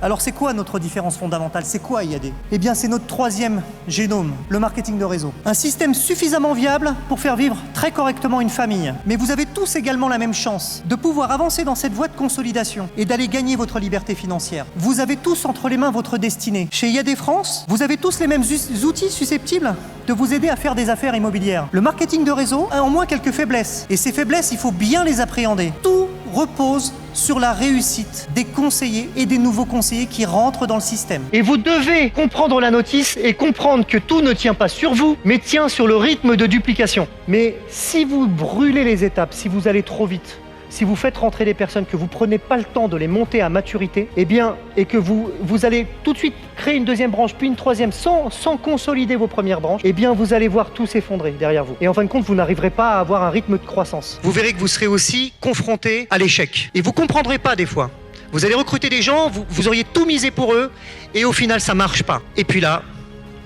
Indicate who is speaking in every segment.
Speaker 1: Alors c'est quoi notre différence fondamentale? C'est quoi IAD? Eh bien c'est notre troisième génome, le marketing de réseau. Un système suffisamment viable pour faire vivre très correctement une famille. Mais vous avez tous également la même chance de pouvoir avancer dans cette voie de consolidation et d'aller gagner votre liberté financière. Vous avez tous entre les mains votre destinée. Chez IAD France, vous avez tous les mêmes outils susceptibles de vous aider à faire des affaires immobilières. Le marketing de réseau a en moins quelques faiblesses. Et ces faiblesses, il faut bien les appréhender. Tout repose sur la réussite des conseillers et des nouveaux conseillers qui rentrent dans le système. Et vous devez comprendre la notice et comprendre que tout ne tient pas sur vous, mais tient sur le rythme de duplication. Mais si vous brûlez les étapes, si vous allez trop vite, si vous faites rentrer des personnes, que vous ne prenez pas le temps de les monter à maturité, eh bien, et que vous allez tout de suite créer une deuxième branche, puis une troisième, sans consolider vos premières branches, eh bien, vous allez voir tout s'effondrer derrière vous. Et en fin de compte, vous n'arriverez pas à avoir un rythme de croissance. Vous verrez que vous serez aussi confronté à l'échec. Et vous ne comprendrez pas des fois. Vous allez recruter des gens, vous auriez tout misé pour eux, et au final, ça ne marche pas. Et puis là,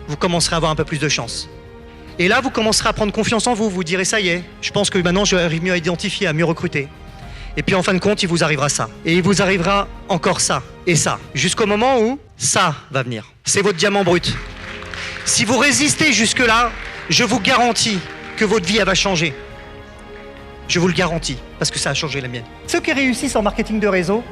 Speaker 1: vous commencerez à avoir un peu plus de chance. Et là, vous commencerez à prendre confiance en vous. Vous direz, ça y est, je pense que maintenant, j'arrive mieux à identifier, à mieux recruter. Et puis en fin de compte, il vous arrivera ça. Et il vous arrivera encore ça et ça. Jusqu'au moment où ça va venir. C'est votre diamant brut. Si vous résistez jusque-là, je vous garantis que votre vie, elle va changer. Je vous le garantis, parce que ça a changé la mienne. Ceux qui réussissent en marketing de réseau,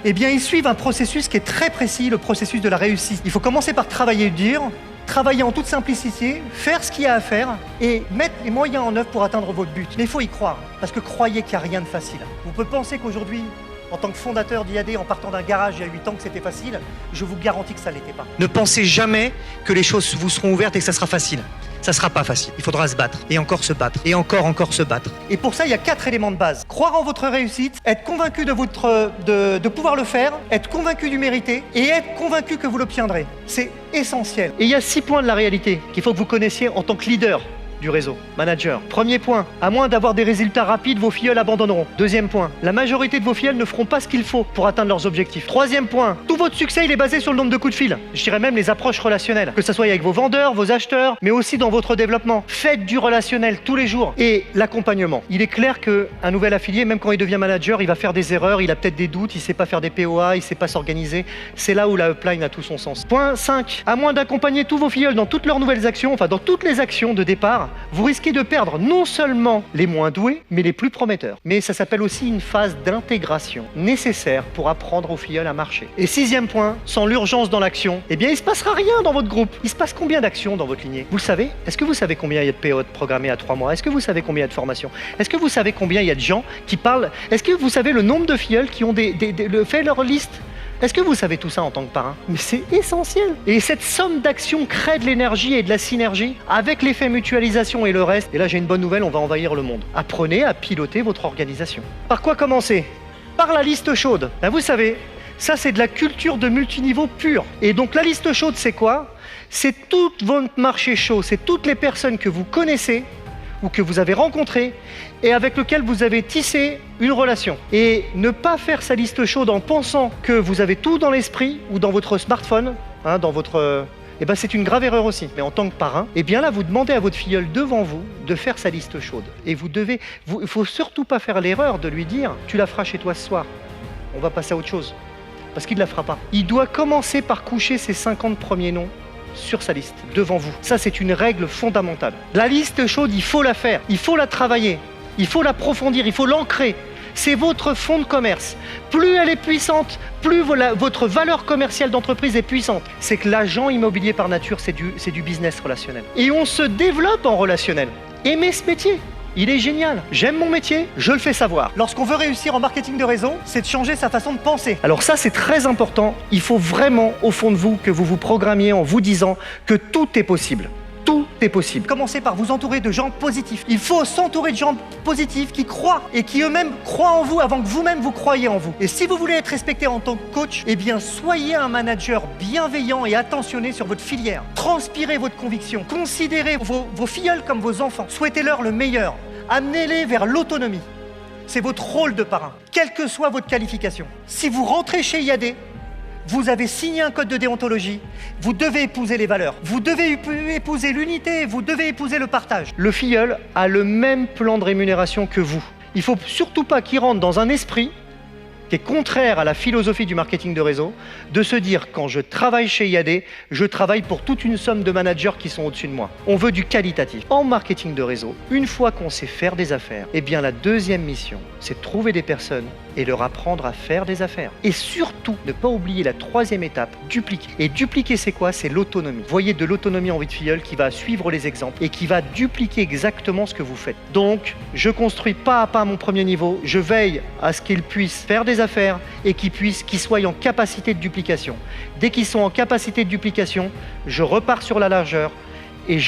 Speaker 1: eh bien, ils suivent un processus qui est très précis, le processus de la réussite. Il faut commencer par travailler dur, travailler en toute simplicité, faire ce qu'il y a à faire et mettre les moyens en œuvre pour atteindre votre but. Mais il faut y croire, parce que croyez qu'il n'y a rien de facile. Vous pouvez penser qu'aujourd'hui, en tant que fondateur d'IAD, en partant d'un garage il y a 8 ans, que c'était facile, je vous garantis que ça ne l'était pas. Ne pensez jamais que les choses vous seront ouvertes et que ça sera facile. Ça ne sera pas facile. Il faudra se battre, et encore se battre, et encore se battre. Et pour ça, il y a 4 éléments de base. Croire en votre réussite, être convaincu de pouvoir le faire, être convaincu du mériter, et être convaincu que vous l'obtiendrez. C'est essentiel. Et il y a 6 points de la réalité qu'il faut que vous connaissiez en tant que leader du réseau, manager. Premier point, à moins d'avoir des résultats rapides, vos filleuls abandonneront. Deuxième point, la majorité de vos filleuls ne feront pas ce qu'il faut pour atteindre leurs objectifs. Troisième point, tout votre succès il est basé sur le nombre de coups de fil. Je dirais même les approches relationnelles, que ce soit avec vos vendeurs, vos acheteurs, mais aussi dans votre développement. Faites du relationnel tous les jours. Et l'accompagnement. Il est clair qu'un nouvel affilié, même quand il devient manager, il va faire des erreurs, il a peut-être des doutes, il ne sait pas faire des POA, il ne sait pas s'organiser. C'est là où la upline a tout son sens. Point 5, à moins d'accompagner tous vos filleuls dans toutes leurs nouvelles actions, enfin dans toutes les actions de départ, vous risquez de perdre non seulement les moins doués, mais les plus prometteurs. Mais ça s'appelle aussi une phase d'intégration nécessaire pour apprendre aux filleuls à marcher. Et 6e point, sans l'urgence dans l'action, eh bien il ne se passera rien dans votre groupe. Il se passe combien d'actions dans votre lignée? Vous le savez? Est-ce que vous savez combien il y a de PO programmés à 3 mois? Est-ce que vous savez combien il y a de formations? Est-ce que vous savez combien il y a de gens qui parlent? Est-ce que vous savez le nombre de filleuls qui ont fait leur liste? Est-ce que vous savez tout ça en tant que parrain? Mais c'est essentiel. Et cette somme d'actions crée de l'énergie et de la synergie avec l'effet mutualisation et le reste. Et là, j'ai une bonne nouvelle, on va envahir le monde. Apprenez à piloter votre organisation. Par quoi commencer? Par la liste chaude. Là, vous savez, ça, c'est de la culture de multiniveau pure. Et donc, la liste chaude, c'est quoi? C'est tout votre marché chaud, c'est toutes les personnes que vous connaissez ou que vous avez rencontrées et avec lequel vous avez tissé une relation. Et ne pas faire sa liste chaude en pensant que vous avez tout dans l'esprit ou dans votre smartphone, dans votre... Eh ben c'est une grave erreur aussi. Mais en tant que parrain, eh bien là, vous demandez à votre filleul devant vous de faire sa liste chaude. Et il ne faut surtout pas faire l'erreur de lui dire « tu la feras chez toi ce soir, on va passer à autre chose ». Parce qu'il ne la fera pas. Il doit commencer par coucher ses 50 premiers noms sur sa liste, devant vous. Ça, c'est une règle fondamentale. La liste chaude, il faut la faire, il faut la travailler. Il faut l'approfondir, il faut l'ancrer. C'est votre fonds de commerce. Plus elle est puissante, plus votre valeur commerciale d'entreprise est puissante. C'est que l'agent immobilier par nature, c'est du business relationnel. Et on se développe en relationnel. Aimez ce métier. Il est génial. J'aime mon métier, je le fais savoir. Lorsqu'on veut réussir en marketing de réseau, c'est de changer sa façon de penser. Alors ça, c'est très important. Il faut vraiment, au fond de vous, que vous vous programmiez en vous disant que tout est possible. Tout est possible. Commencez par vous entourer de gens positifs. Il faut s'entourer de gens positifs qui croient et qui eux-mêmes croient en vous avant que vous-même vous croyiez en vous. Et si vous voulez être respecté en tant que coach, eh bien soyez un manager bienveillant et attentionné sur votre filière. Transpirez votre conviction. Considérez vos filleuls comme vos enfants. Souhaitez-leur le meilleur. Amenez-les vers l'autonomie. C'est votre rôle de parrain, quelle que soit votre qualification. Si vous rentrez chez IAD, vous avez signé un code de déontologie, vous devez épouser les valeurs, vous devez épouser l'unité, vous devez épouser le partage. Le filleul a le même plan de rémunération que vous. Il ne faut surtout pas qu'il rentre dans un esprit qui est contraire à la philosophie du marketing de réseau, de se dire quand je travaille chez IAD, je travaille pour toute une somme de managers qui sont au-dessus de moi. On veut du qualitatif. En marketing de réseau, une fois qu'on sait faire des affaires, eh bien la deuxième mission, c'est de trouver des personnes et leur apprendre à faire des affaires. Et surtout, ne pas oublier la troisième étape, dupliquer. Et dupliquer, c'est quoi? C'est l'autonomie. Voyez de l'autonomie en Whitfield qui va suivre les exemples et qui va dupliquer exactement ce que vous faites. Donc, je construis pas à pas mon premier niveau, je veille à ce qu'ils puissent faire des affaires et qu'ils soient en capacité de duplication. Dès qu'ils sont en capacité de duplication, je repars sur la largeur et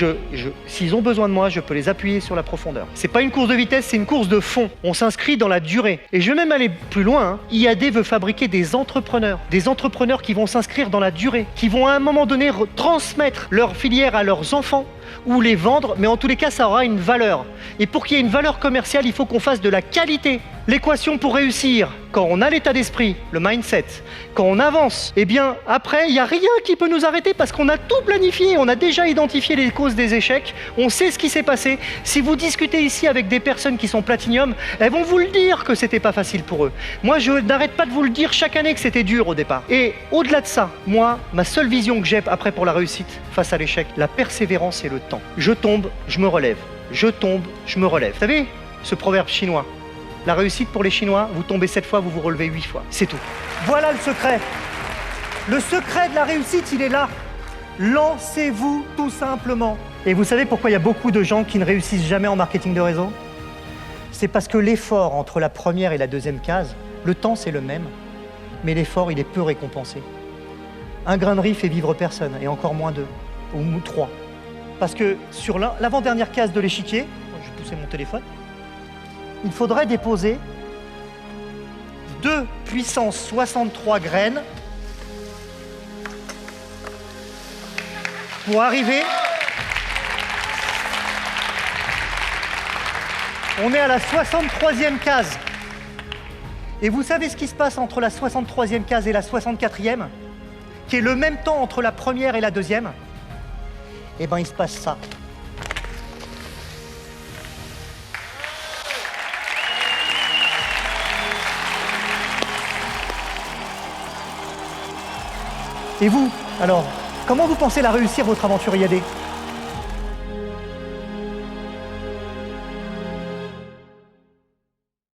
Speaker 1: s'ils ont besoin de moi, je peux les appuyer sur la profondeur. C'est pas une course de vitesse, c'est une course de fond. On s'inscrit dans la durée. Et je vais même aller plus loin. Hein. IAD veut fabriquer des entrepreneurs qui vont s'inscrire dans la durée, qui vont à un moment donné transmettre leur filière à leurs enfants ou les vendre, mais en tous les cas, ça aura une valeur. Et pour qu'il y ait une valeur commerciale, il faut qu'on fasse de la qualité. L'équation pour réussir, quand on a l'état d'esprit, le mindset, quand on avance, eh bien, après, il n'y a rien qui peut nous arrêter parce qu'on a tout planifié, on a déjà identifié les causes des échecs, on sait ce qui s'est passé. Si vous discutez ici avec des personnes qui sont platinium, elles vont vous le dire que c'était pas facile pour eux. Moi, je n'arrête pas de vous le dire chaque année que c'était dur au départ. Et au-delà de ça, moi, ma seule vision que j'ai après pour la réussite face à l'échec, la persévérance et le temps. Je tombe, je me relève. Je tombe, je me relève. Vous savez, ce proverbe chinois, la réussite pour les Chinois, vous tombez 7 fois, vous vous relevez 8 fois. C'est tout. Voilà le secret. Le secret de la réussite, il est là. Lancez-vous tout simplement. Et vous savez pourquoi il y a beaucoup de gens qui ne réussissent jamais en marketing de réseau? C'est parce que l'effort entre la première et la deuxième case, le temps c'est le même, mais l'effort il est peu récompensé. Un grain de riz fait vivre personne, et encore moins 2, ou 3. Parce que sur l'avant-dernière case de l'échiquier, je vais pousser mon téléphone, il faudrait déposer 2 puissance 63 graines pour arriver. On est à la 63e case. Et vous savez ce qui se passe entre la 63e case et la 64e, qui est le même temps entre la première et la deuxième? Eh bien, il se passe ça. Et vous, alors, comment vous pensez la réussir, votre aventure IAD?